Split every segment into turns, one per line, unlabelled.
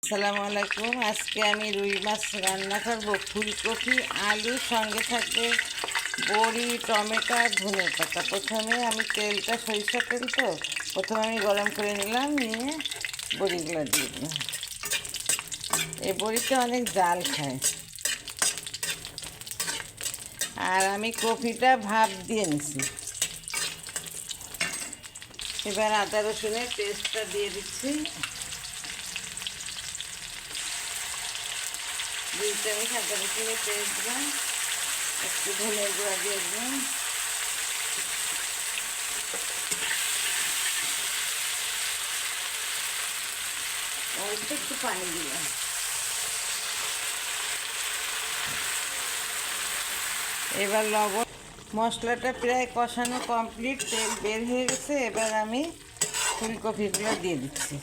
আসসালামু আলাইকুম। আজকে আমি রুই মাছ রান্না করবো। ফুলকপি আলুর সঙ্গে থাকবে বড়ি, টমেটো আর ধনে পাতা। প্রথমে আমি তেলটা সরিষার তেল, তো প্রথমে আমি গরম করে নিলাম, নিয়ে বড়িগুলো দিয়ে দিলাম। এই বড়িটা অনেক জাল খায়। আর আমি কপিটা ভাপ দিয়ে নিছি। এবার আদা রসুনের পেস্টটা দিয়ে দিচ্ছি। 2 চামচ আদা রসুনের পেস্ট দিলাম, একটু ধনের গুঁড়া দিয়ে দিলাম, একটু পানি দিলাম। এবার লবণ, মশলাটা প্রায় কষানো কমপ্লিট, তেল বের হয়ে গেছে। এবার আমি ফুলকপিগুলো দিয়ে দিচ্ছি।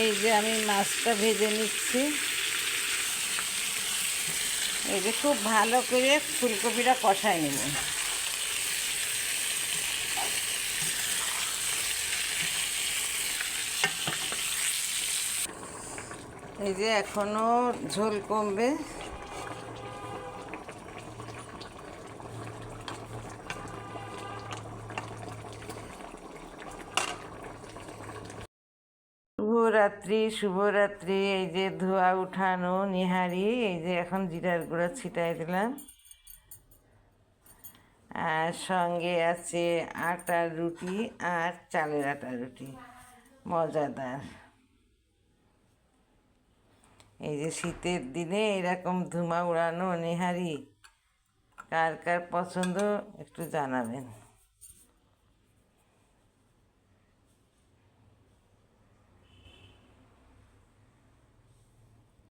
এই যে আমি মাছটা ভেজে নিচ্ছি। এই যে খুব ভালো করে ফুলকপিটা কষাই নেব। এই যে এখনো ঝোল কমবে। শুভরাত্রি, শুভরাত্রি। এই যে ধোয়া উঠানো নিহারি, এই যে এখন জিরার গুঁড়া ছিটাই দিলাম। আর সঙ্গে আছে আটার রুটি আর চালের আটার রুটি, মজাদার। এই যে শীতের দিনে এরকম ধুমা উড়ানো নিহারি কার কার পছন্দ একটু জানাবেন।